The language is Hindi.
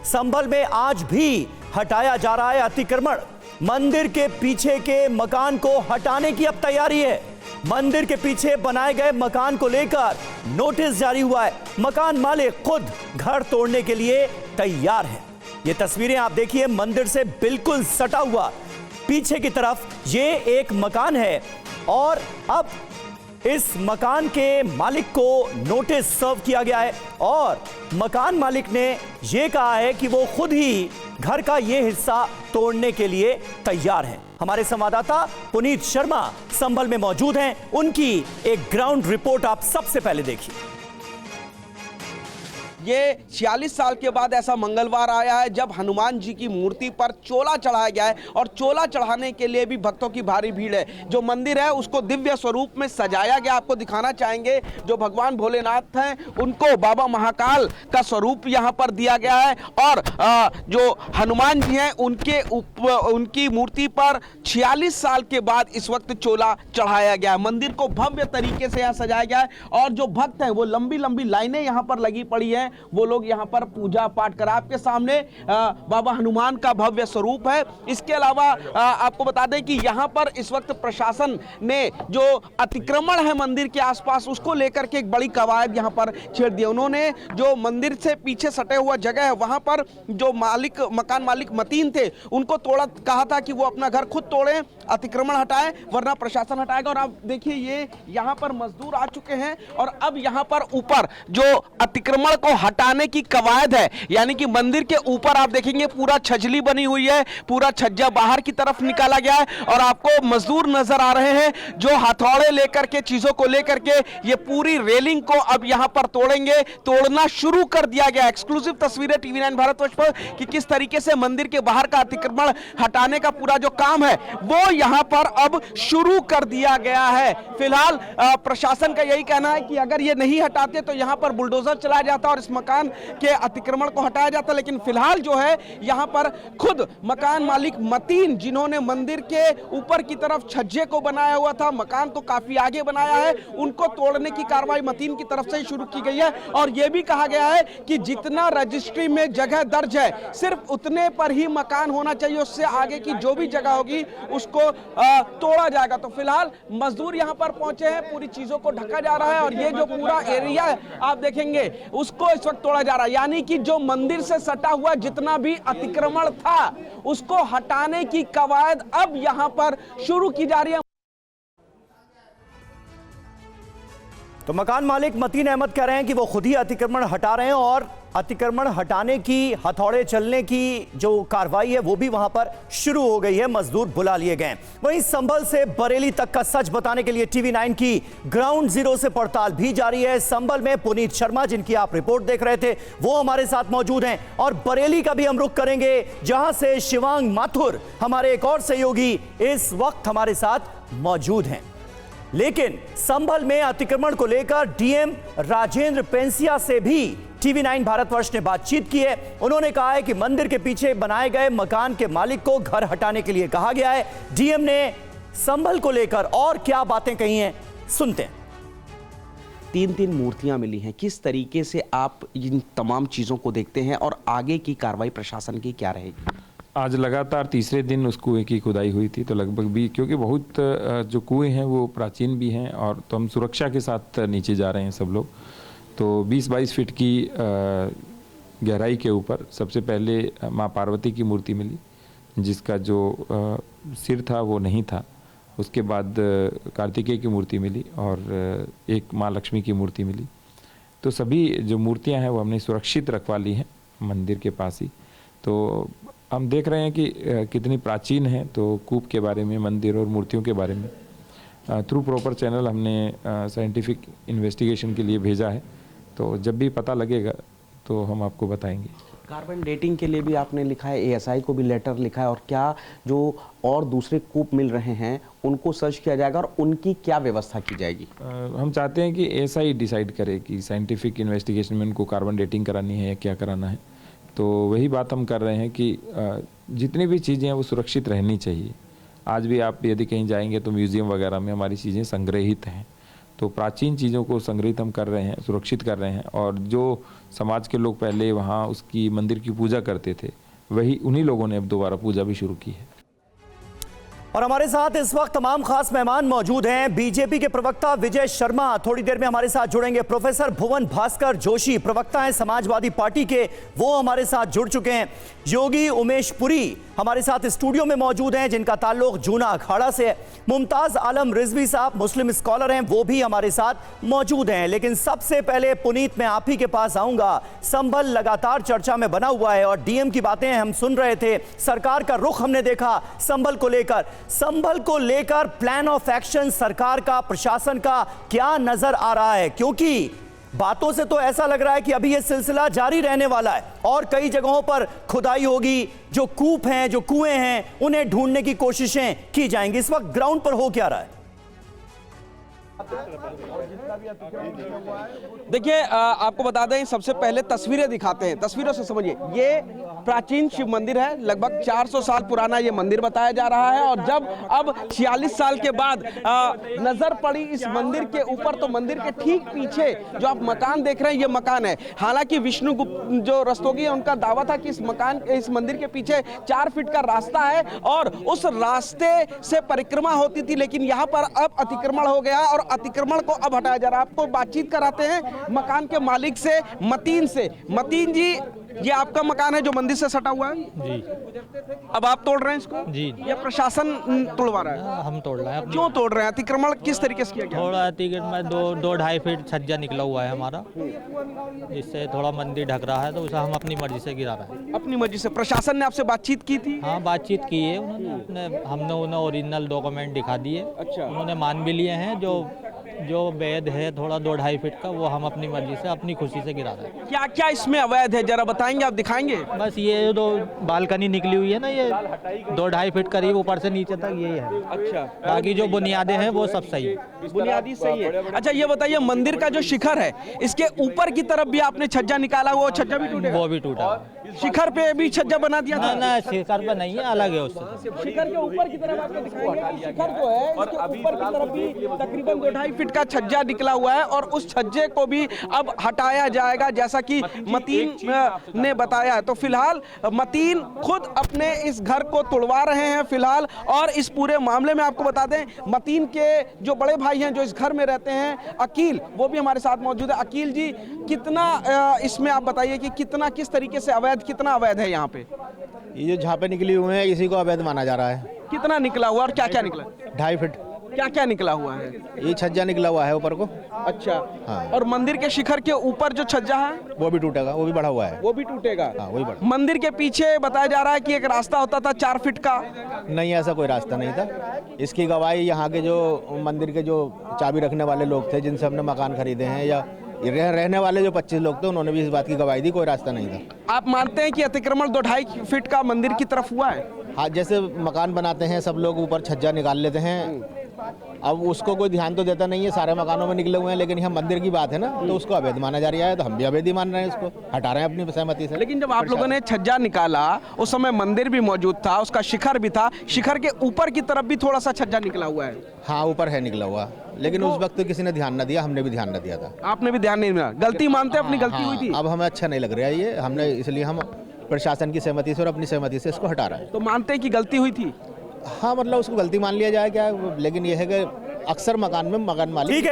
संभल में आज भी हटाया जा रहा है अतिक्रमण। मंदिर के पीछे के मकान को हटाने की अब तैयारी है। मंदिर के पीछे बनाए गए मकान को लेकर नोटिस जारी हुआ है। मकान मालिक खुद घर तोड़ने के लिए तैयार है। ये तस्वीरें आप देखिए, मंदिर से बिल्कुल सटा हुआ पीछे की तरफ ये एक मकान है और अब इस मकान के मालिक को नोटिस सर्व किया गया है और मकान मालिक ने यह कहा है कि वो खुद ही घर का यह हिस्सा तोड़ने के लिए तैयार हैं। हमारे संवाददाता पुनीत शर्मा संभल में मौजूद हैं, उनकी एक ग्राउंड रिपोर्ट आप सबसे पहले देखिए। ये 46 साल के बाद ऐसा मंगलवार आया है जब हनुमान जी की मूर्ति पर चोला चढ़ाया गया है और चोला चढ़ाने के लिए भी भक्तों की भारी भीड़ है। जो मंदिर है उसको दिव्य स्वरूप में सजाया गया, आपको दिखाना चाहेंगे। जो भगवान भोलेनाथ हैं उनको बाबा महाकाल का स्वरूप यहाँ पर दिया गया है और जो हनुमान जी हैं उनकी मूर्ति पर 46 साल के बाद इस वक्त चोला चढ़ाया गया है। मंदिर को भव्य तरीके से यहाँ सजाया गया है और जो भक्त हैं वो लंबी लंबी लाइनें यहाँ पर लगी पड़ी हैं। वो लोग यहाँ पर पूजा पाठ कर, आपके सामने बाबा हनुमान का भव्य स्वरूप है। इसके अलावा आपको बता दें कि यहाँ पर इस वक्त प्रशासन ने जो अतिक्रमण है मंदिर के आसपास उसको लेकर के एक बड़ी कवायद यहाँ पर छेड़ दी। उन्होंने जो मंदिर से पीछे सटे हुआ जगह है वहां पर जो मकान मालिक मतीन थे उनको कहा था कि वो अपना घर खुद तोड़े, अतिक्रमण हटाए, वरना प्रशासन हटाएगा। और आप देखिए ये यहाँ पर मजदूर आ चुके हैं और अब यहाँ पर ऊपर जो अतिक्रमण को हटाने की कवायद है, यानी कि मंदिर के ऊपर आप देखेंगे पूरा छजली बनी हुई है, पूरा छज्जा बाहर की तरफ निकाला गया है और आपको मजदूर नजर आ रहे हैं जो हथौड़े लेकर के, चीजों को लेकर के ये पूरी रेलिंग को अब यहां पर तोड़ेंगे, तोड़ना शुरू कर दिया गया। एक्सक्लूसिव तस्वीरें टीवी 9 भारतवर्ष पर कि किस तरीके से मंदिर के बाहर का अतिक्रमण हटाने का पूरा जो काम है वो यहां पर अब शुरू कर दिया गया है। फिलहाल प्रशासन का यही कहना है कि अगर ये नहीं हटाते तो यहां पर बुलडोजर चलाया जाता और इस मकान के अतिक्रमण को हटाया जाता, लेकिन फिलहाल जो है यहां पर खुद मकान मालिक मतीन, जिन्होंने मंदिर के ऊपर की तरफ छज्जे को बनाया हुआ था, मकान को काफी आगे बनाया है, उनको तोड़ने की कार्रवाई मतीन की तरफ से ही शुरू की गई है। और यह भी कहा गया है कि जितना रजिस्ट्री में जगह दर्ज है सिर्फ उतने पर ही मकान होना चाहिए, उससे आगे की जो भी जगह होगी उसको तोड़ा जाएगा। तो फिलहाल मजदूर यहां पर पहुंचे हैं, पूरी चीजों को ढका जा रहा है और ये जो पूरा एरिया आप देखेंगे उसको इस वक्त तोड़ा जा रहा है, यानी कि जो मंदिर से सटा हुआ जितना भी अतिक्रमण था उसको हटाने की कवायद अब यहां पर शुरू की जा रही है। तो मकान मालिक मतीन अहमद कह रहे हैं कि वो खुद ही अतिक्रमण हटा रहे हैं और अतिक्रमण हटाने की, हथौड़े चलने की जो कार्रवाई है वो भी वहां पर शुरू हो गई है, मजदूर बुला लिए गए। वहीं संभल से बरेली तक का सच बताने के लिए टीवी 9 की ग्राउंड जीरो से पड़ताल भी जारी है। संभल में पुनीत शर्मा, जिनकी आप रिपोर्ट देख रहे थे, वो हमारे साथ मौजूद हैं और बरेली का भी हम रुख करेंगे जहां से शिवांग माथुर, हमारे एक और सहयोगी, इस वक्त हमारे साथ मौजूद हैं। लेकिन संभल में अतिक्रमण को लेकर डीएम राजेंद्र पेंसिया से भी टीवी 9 भारतवर्ष ने बातचीत की है। उन्होंने कहा है कि मंदिर के पीछे बनाए गए मकान के मालिक को घर हटाने के लिए कहा गया है। डीएम ने संभल को लेकर और क्या बातें कही हैं, सुनते हैं। 3 मूर्तियां मिली हैं, किस तरीके से आप इन तमाम चीजों को देखते हैं और आगे की कार्रवाई प्रशासन की क्या रहेगी? आज लगातार तीसरे दिन उस कुएं की खुदाई हुई थी, तो लगभग भी, क्योंकि बहुत जो कुएं हैं वो प्राचीन भी हैं और तो हम सुरक्षा के साथ नीचे जा रहे हैं सब लोग। तो 20-22 फीट की गहराई के ऊपर सबसे पहले माँ पार्वती की मूर्ति मिली, जिसका जो सिर था वो नहीं था। उसके बाद कार्तिकेय की मूर्ति मिली और एक माँ लक्ष्मी की मूर्ति मिली। तो सभी जो मूर्तियां हैं वो हमने सुरक्षित रखवा ली हैं मंदिर के पास ही। तो हम देख रहे हैं कि कितनी प्राचीन है। तो कूप के बारे में, मंदिर और मूर्तियों के बारे में थ्रू प्रॉपर चैनल हमने साइंटिफिक इन्वेस्टिगेशन के लिए भेजा है। तो जब भी पता लगेगा तो हम आपको बताएंगे। कार्बन डेटिंग के लिए भी आपने लिखा है, एएसआई को भी लेटर लिखा है, और क्या जो और दूसरे कूप मिल रहे हैं उनको सर्च किया जाएगा और उनकी क्या व्यवस्था की जाएगी? हम चाहते हैं कि एएसआई डिसाइड करे कि साइंटिफिक इन्वेस्टिगेशन में उनको कार्बन डेटिंग करानी है या क्या कराना है। तो वही बात हम कर रहे हैं कि जितनी भी चीज़ें हैं वो सुरक्षित रहनी चाहिए। आज भी आप यदि कहीं जाएंगे तो म्यूज़ियम वगैरह में हमारी चीज़ें संग्रहित हैं, तो प्राचीन चीज़ों को संग्रहित हम कर रहे हैं, सुरक्षित कर रहे हैं, और जो समाज के लोग पहले वहाँ उसकी मंदिर की पूजा करते थे, वही उन्हीं लोगों ने अब दोबारा पूजा भी शुरू की है। और हमारे साथ इस वक्त तमाम खास मेहमान मौजूद हैं। बीजेपी के प्रवक्ता विजय शर्मा थोड़ी देर में हमारे साथ जुड़ेंगे। प्रोफेसर भुवन भास्कर जोशी प्रवक्ता हैं समाजवादी पार्टी के, वो हमारे साथ जुड़ चुके हैं। योगी उमेश पुरी हमारे साथ स्टूडियो में मौजूद हैं, जिनका ताल्लुक जूना अखाड़ा से है। मुमताज आलम रिजवी साहब मुस्लिम स्कॉलर हैं, वो भी हमारे साथ मौजूद हैं। लेकिन सबसे पहले पुनीत, मैं आप ही के पास आऊंगा। संभल लगातार चर्चा में बना हुआ है और डीएम की बातें हम सुन रहे थे, सरकार का रुख हमने देखा संभल को लेकर प्लान ऑफ एक्शन सरकार का, प्रशासन का क्या नजर आ रहा है? क्योंकि बातों से तो ऐसा लग रहा है कि अभी यह सिलसिला जारी रहने वाला है और कई जगहों पर खुदाई होगी, जो कूप हैं, जो कुएं हैं, उन्हें ढूंढने की कोशिशें की जाएंगी। इस वक्त ग्राउंड पर हो क्या रहा है? देखिए, आपको बता दें, सबसे पहले तस्वीरें दिखाते हैं, तस्वीरों से समझिए। ये प्राचीन शिव मंदिर है, लगभग 400 साल पुराना ये मंदिर बताया जा रहा है। और जब अब 46 साल के बाद नजर पड़ी इस मंदिर के ऊपर, तो मंदिर के ठीक पीछे जो आप मकान देख रहे हैं, ये मकान है। हालांकि विष्णुगुप्त जो रस्तोगी है, उनका दावा था कि इस मंदिर के पीछे 4 फीट का रास्ता है और उस रास्ते से परिक्रमा होती थी, लेकिन यहाँ पर अब अतिक्रमण हो गया और अतिक्रमण को अब हटाया जा रहा है। आपको बातचीत कराते हैं मकान के मालिक से, मतीन से। मतीन जी, ये आपका मकान है जो मंदिर से सटा हुआ है जी। अब आप तोड़ रहे हैं इसको? जी। या प्रशासन तोड़वा रहा है? हम तोड़ रहे हैं। क्यों तोड़ रहे हैं? अतिक्रमण किस तरीके से किया गया? थोड़ा अतिक्रमण 2-2.5 फीट छज्जा निकला हुआ है हमारा, जिससे थोड़ा मंदिर ढक रहा है, तो उसे हम अपनी मर्जी से गिरा रहे हैं। अपनी मर्जी से? प्रशासन ने आपसे बातचीत की थी? हाँ, बातचीत की है उन्होंने, हमने उन्हें ओरिजिनल डॉक्यूमेंट दिखा दिए। अच्छा। उन्होंने मान भी लिए हैं। जो वैध है थोड़ा 2-2.5 फीट का, वो हम अपनी मर्जी से, अपनी खुशी से गिरा रहे हैं। क्या क्या इसमें अवैध है, जरा बताएंगे, आप दिखाएंगे? बस ये जो बालकनी निकली हुई है ना, ये 2-2.5 फीट करीब ऊपर से नीचे तक यही है। अच्छा। बाकी जो बुनियादें हैं वो सब सही है। बुनियादी सही है। अच्छा, ये बताइए, मंदिर का जो शिखर है, इसके ऊपर की तरफ भी आपने छज्जा निकाला, वो छज्जा भी टूटा? वो भी टूटा। शिखर पे भी छज्जा बना दिया था? ना, शिखर पे नहीं है, अलग है उससे। शिखर के ऊपर की तरफ आपको दिखाएंगे, शिखर जो है इसके ऊपर की तरफ भी तकरीबन 2-2.5 फीट का छज्जा निकला हुआ है और उस छज्जे को भी अब हटाया जाएगा, जैसा कि मतीन ने बताया है। तो फिलहाल मतीन खुद अपने इस घर को तोड़वा रहे हैं फिलहाल। और इस पूरे मामले में आपको बता दें, मतीन के जो बड़े भाई हैं जो इस घर में रहते हैं, अकील, वो भी हमारे साथ मौजूद है। अकील जी, कितना इसमें आप बताइए कि कितना, किस तरीके से अवैध, कितना अवैध है यहाँ पे? ये जो झापे निकली हुए हैं, इसी को अवैध माना जा रहा है। कितना निकला हुआ और क्या क्या निकला? 2.5 फीट। क्या क्या निकला हुआ है? ये छज्जा निकला हुआ है ऊपर को। अच्छा। हाँ। और मंदिर के शिखर के ऊपर जो छज्जा है वो भी टूटेगा, वो भी बढ़ा हुआ है। वो भी टूटेगा? हाँ, वही बढ़ा। मंदिर के पीछे बताया जा रहा है कि एक रास्ता होता था 4 फीट का। नहीं, ऐसा कोई रास्ता नहीं था। इसकी गवाही यहाँ के जो मंदिर के जो चाबी रखने वाले लोग थे, जिनसे हमने मकान खरीदे हैं, या रहने वाले जो 25 लोग थे, उन्होंने भी इस बात की गवाही दी, कोई रास्ता नहीं था। आप मानते हैं कि अतिक्रमण 2-2.5 फीट का मंदिर की तरफ हुआ है? हाँ, जैसे मकान बनाते हैं सब लोग, ऊपर छज्जा निकाल लेते हैं। अब उसको कोई ध्यान तो देता नहीं है, सारे मकानों में निकले हुए हैं, लेकिन यहाँ मंदिर की बात है ना, तो उसको अवैध माना जा रहा है, तो हम भी अवैध ही मान रहे हैं, इसको हटा रहे हैं अपनी सहमति से। लेकिन जब आप लोगों ने छज्जा निकाला, उस समय मंदिर भी मौजूद था, उसका शिखर भी था, शिखर के ऊपर की तरफ भी थोड़ा सा छज्जा निकला हुआ है। हाँ, ऊपर है निकला हुआ, लेकिन उस वक्त किसी ने ध्यान न दिया, हमने भी ध्यान न दिया था। आपने भी ध्यान नहीं दिया? गलती मानते हैं अपनी? गलती हुई थी? अब हमें अच्छा नहीं लग रहा है ये, हमने, इसलिए हम प्रशासन की सहमति से और अपनी सहमति से इसको हटा रहे हैं। तो मानते हैं कि गलती हुई थी? हाँ, मतलब उसको गलती मान लिया जाए क्या, लेकिन यह है कि अक्सर मकान में मकान मालिक